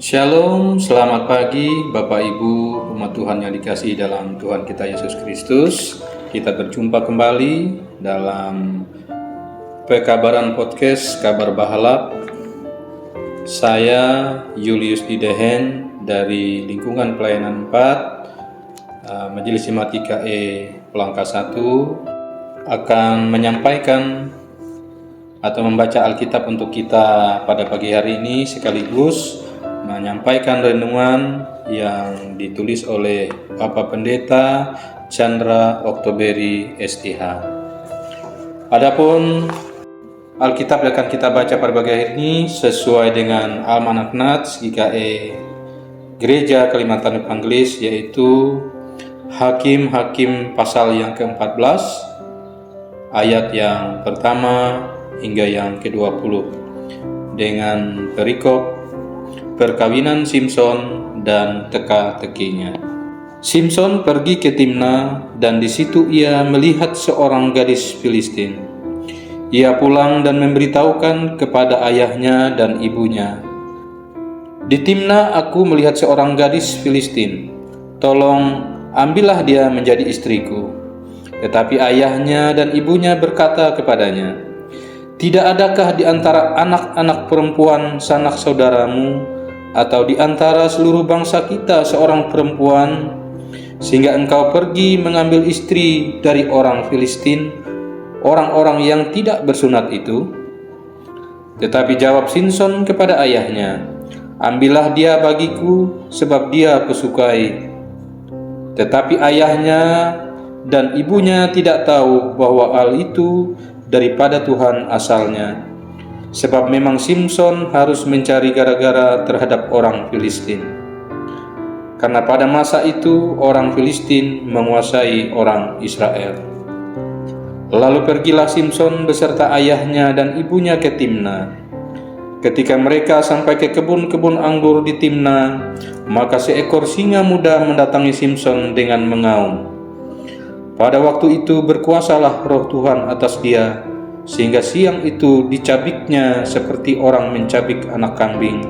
Shalom, selamat pagi Bapak Ibu umat Tuhan yang dikasihi dalam Tuhan kita Yesus Kristus. Kita berjumpa kembali dalam Pekabaran Podcast Kabar Bahalap. Saya Julius Didehen dari lingkungan pelayanan 4 Majelis Jemaat IKE Pelangka 1 akan menyampaikan atau membaca Alkitab untuk kita pada pagi hari ini, sekaligus menyampaikan renungan yang ditulis oleh Bapak Pendeta Chandra Oktoberi STH. Adapun Alkitab yang akan kita baca pada pagi hari ini sesuai dengan Almanak Nats GKE Gereja Kalimantan Inggris, yaitu Hakim-Hakim pasal yang ke-14 ayat yang pertama hingga yang ke-20 dengan perikop perkawinan Simson dan teka-tekinya. Simson pergi ke Timna dan di situ ia melihat seorang gadis Filistin. Ia pulang dan memberitahukan kepada ayahnya dan ibunya, "Di Timna aku melihat seorang gadis Filistin. Tolong ambillah dia menjadi istriku." Tetapi ayahnya dan ibunya berkata kepadanya, "Tidak adakah di antara anak-anak perempuan sanak saudaramu atau di antara seluruh bangsa kita seorang perempuan, sehingga engkau pergi mengambil istri dari orang Filistin, orang-orang yang tidak bersunat itu?" Tetapi jawab Simson kepada ayahnya, "Ambillah dia bagiku, sebab dia kusukai." Tetapi ayahnya dan ibunya tidak tahu bahwa hal itu daripada Tuhan asalnya, sebab memang Simson harus mencari gara-gara terhadap orang Filistin, karena pada masa itu orang Filistin menguasai orang Israel. Lalu pergilah Simson beserta ayahnya dan ibunya ke Timna. Ketika mereka sampai ke kebun-kebun anggur di Timna, maka seekor singa muda mendatangi Simson dengan mengaum. Pada waktu itu berkuasalah roh Tuhan atas dia, sehingga siang itu dicabiknya seperti orang mencabik anak kambing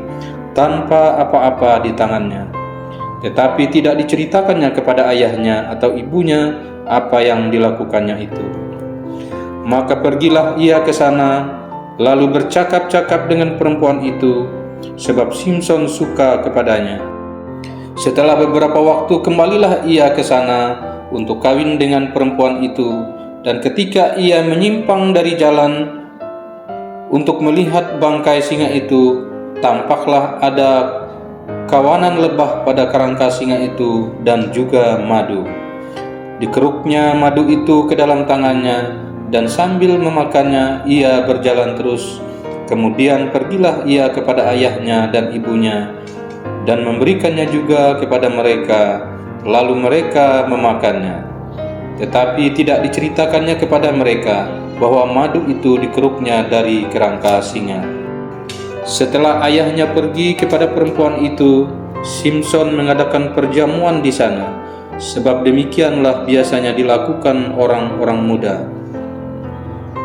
tanpa apa-apa di tangannya. Tetapi tidak diceritakannya kepada ayahnya atau ibunya apa yang dilakukannya itu. Maka pergilah ia ke sana, lalu bercakap-cakap dengan perempuan itu, sebab Simson suka kepadanya. Setelah beberapa waktu kembalilah ia ke sana untuk kawin dengan perempuan itu. Dan ketika ia menyimpang dari jalan untuk melihat bangkai singa itu, tampaklah ada kawanan lebah pada kerangka singa itu dan juga madu. Dikeruknya madu itu ke dalam tangannya, dan sambil memakannya ia berjalan terus. Kemudian pergilah ia kepada ayahnya dan ibunya dan memberikannya juga kepada mereka, lalu mereka memakannya. Tetapi tidak diceritakannya kepada mereka bahwa madu itu dikeruknya dari kerangka singa. Setelah ayahnya pergi kepada perempuan itu, Simson mengadakan perjamuan di sana, sebab demikianlah biasanya dilakukan orang-orang muda.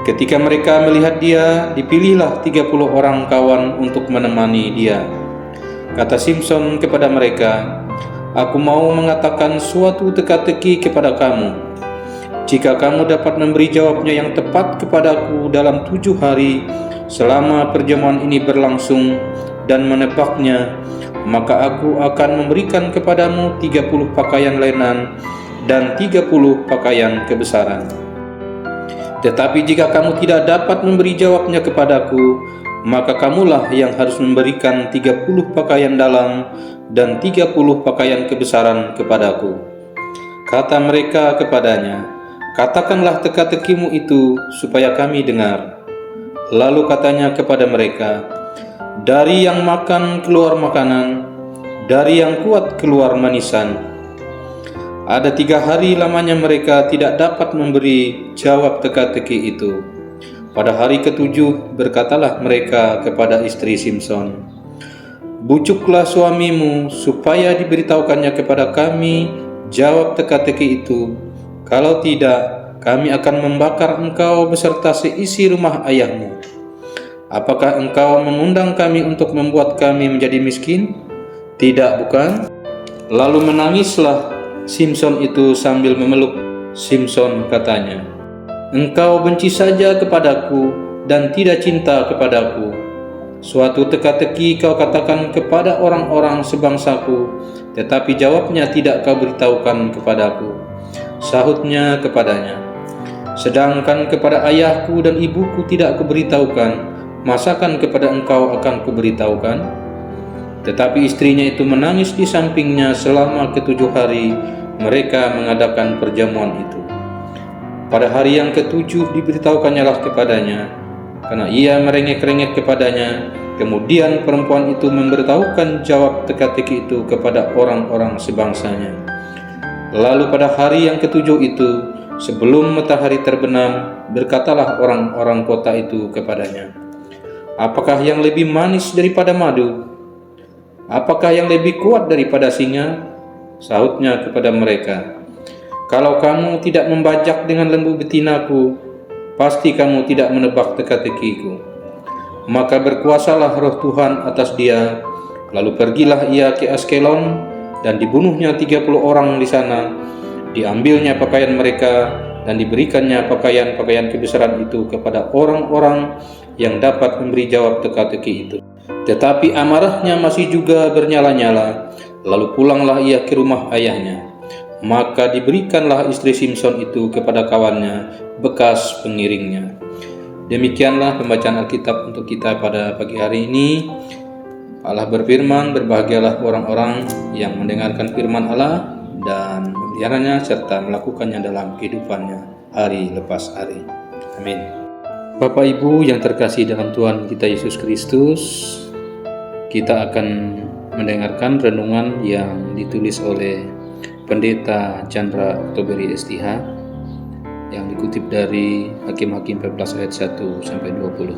Ketika mereka melihat dia, dipilihlah 30 orang kawan untuk menemani dia. Kata Simson kepada mereka, "Aku mau mengatakan suatu teka-teki kepada kamu. Jika kamu dapat memberi jawabnya yang tepat kepadaku dalam 7 hari selama perjamuan ini berlangsung dan menebaknya, maka aku akan memberikan kepadamu 30 pakaian lenan dan 30 pakaian kebesaran. Tetapi jika kamu tidak dapat memberi jawabnya kepadaku, maka kamulah yang harus memberikan 30 pakaian dalam dan 30 pakaian kebesaran kepadaku." Kata mereka kepadanya, "Katakanlah teka-tekimu itu supaya kami dengar." Lalu katanya kepada mereka, "Dari yang makan keluar makanan, dari yang kuat keluar manisan." Ada 3 hari lamanya mereka tidak dapat memberi jawab teka-teki itu. Pada hari ke-7 berkatalah mereka kepada istri Simson, "Bucuklah suamimu supaya diberitahukannya kepada kami jawab teka-teki itu. Kalau tidak, kami akan membakar engkau beserta seisi rumah ayahmu. Apakah engkau mengundang kami untuk membuat kami menjadi miskin? Tidak, bukan? Lalu menangislah Simson itu sambil memeluk Simson, katanya, "Engkau benci saja kepadaku dan tidak cinta kepadaku. Suatu teka-teki kau katakan kepada orang-orang sebangsaku, tetapi jawabnya tidak kau beritahukan kepadaku." Sahutnya kepadanya, "Sedangkan kepada ayahku dan ibuku tidak kuberitahukan, masakan kepada engkau akan kuberitahukan?" Tetapi istrinya itu menangis di sampingnya selama ke-7 hari mereka mengadakan perjamuan itu. Pada hari yang ke-7 diberitahukannya kepadanya, karena ia merengek-rengek kepadanya. Kemudian perempuan itu memberitahukan jawab teka-teki itu kepada orang-orang sebangsanya. Lalu pada hari yang ke-7 itu, sebelum matahari terbenam, berkatalah orang-orang kota itu kepadanya, "Apakah yang lebih manis daripada madu? Apakah yang lebih kuat daripada singa?" Sahutnya kepada mereka, "Kalau kamu tidak membajak dengan lembu betinaku, pasti kamu tidak menebak teka-tekiku. Maka berkuasalah roh Tuhan atas dia." Lalu pergilah ia ke Askelon, dan dibunuhnya 30 orang di sana. Diambilnya pakaian mereka, dan diberikannya pakaian-pakaian kebesaran itu kepada orang-orang yang dapat memberi jawab teka-teki itu. Tetapi amarahnya masih juga bernyala-nyala. Lalu pulanglah ia ke rumah ayahnya. Maka diberikanlah istri Simson itu kepada kawannya, bekas pengiringnya. Demikianlah pembacaan Alkitab untuk kita pada pagi hari ini. Allah berfirman, "Berbahagialah orang-orang yang mendengarkan firman Allah dan memeliharanya serta melakukannya dalam kehidupannya hari lepas hari." Amin. Bapak Ibu yang terkasih dalam Tuhan kita Yesus Kristus, kita akan mendengarkan renungan yang ditulis oleh Pendeta Chandra Oktoberi STH yang dikutip dari Hakim-Hakim 14 ayat 1 sampai 20.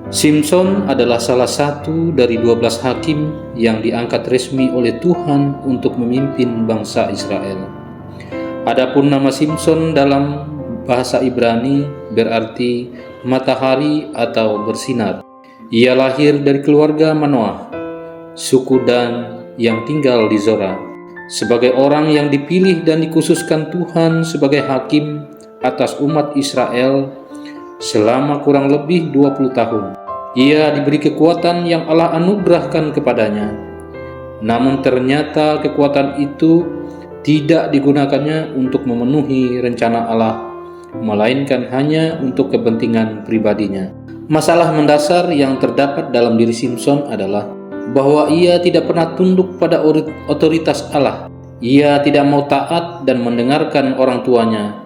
Simson adalah salah satu dari 12 hakim yang diangkat resmi oleh Tuhan untuk memimpin bangsa Israel. Adapun nama Simson dalam bahasa Ibrani berarti matahari atau bersinar. Ia lahir dari keluarga Manoah, suku Dan yang tinggal di Zora. Sebagai orang yang dipilih dan dikhususkan Tuhan sebagai hakim atas umat Israel selama kurang lebih 20 tahun. Ia diberi kekuatan yang Allah anugerahkan kepadanya. Namun ternyata kekuatan itu tidak digunakannya untuk memenuhi rencana Allah, melainkan hanya untuk kepentingan pribadinya. Masalah mendasar yang terdapat dalam diri Simson adalah bahwa ia tidak pernah tunduk pada otoritas Allah. Ia tidak mau taat dan mendengarkan orang tuanya,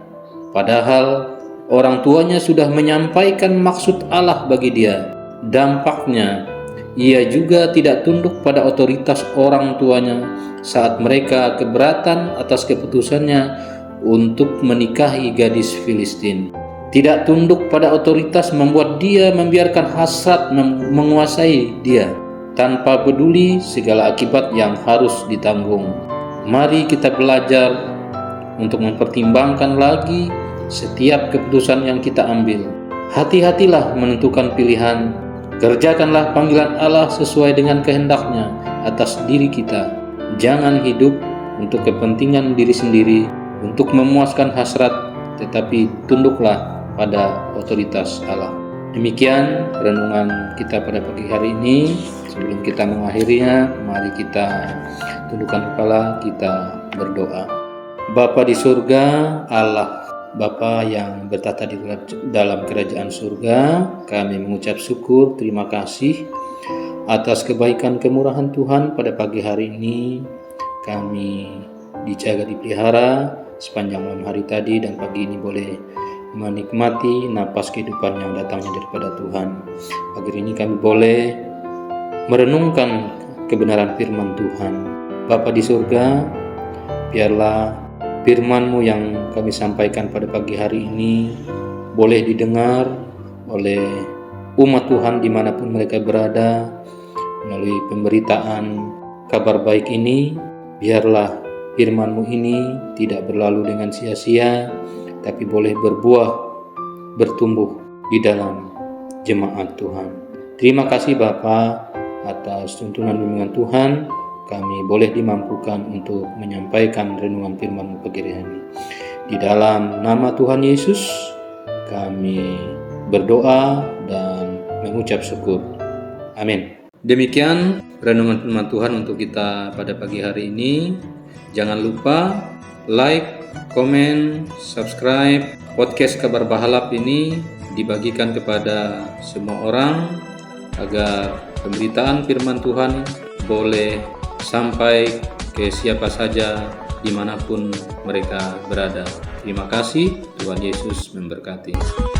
padahal orang tuanya sudah menyampaikan maksud Allah bagi dia. Dampaknya, ia juga tidak tunduk pada otoritas orang tuanya saat mereka keberatan atas keputusannya untuk menikahi gadis Filistin. Tidak tunduk pada otoritas membuat dia membiarkan hasrat menguasai dia, tanpa peduli segala akibat yang harus ditanggung. Mari kita belajar untuk mempertimbangkan lagi setiap keputusan yang kita ambil. Hati-hatilah menentukan pilihan. Kerjakanlah panggilan Allah sesuai dengan kehendaknya atas diri kita. Jangan hidup untuk kepentingan diri sendiri, untuk memuaskan hasrat, tetapi tunduklah pada otoritas Allah. Demikian renungan kita pada pagi hari ini. Sebelum kita mengakhirinya, mari kita tundukkan kepala, kita berdoa. Bapa di surga, Allah Bapa yang bertata di dalam kerajaan surga, kami mengucap syukur, terima kasih atas kebaikan kemurahan Tuhan pada pagi hari ini. Kami dijaga, dipelihara sepanjang malam hari tadi, dan pagi ini boleh menikmati napas kehidupan yang datangnya daripada Tuhan. Pagi ini kami boleh merenungkan kebenaran firman Tuhan. Bapa di surga, biarlah firman-Mu yang kami sampaikan pada pagi hari ini boleh didengar oleh umat Tuhan dimanapun mereka berada. Melalui pemberitaan kabar baik ini, biarlah firman-Mu ini tidak berlalu dengan sia-sia, tapi boleh berbuah, bertumbuh di dalam jemaat Tuhan. Terima kasih Bapa atas tuntunan bimbingan Tuhan. kami boleh dimampukan untuk menyampaikan renungan firman-Mu pagi hari ini. Di dalam nama Tuhan Yesus kami berdoa dan mengucap syukur. Amin. Demikian renungan firman Tuhan untuk kita pada pagi hari ini. Jangan lupa like, komen, subscribe. Podcast Kabar Bahalap ini dibagikan kepada semua orang agar pemberitaan firman Tuhan boleh sampai ke siapa saja dimanapun mereka berada. Terima kasih, Tuhan Yesus memberkati.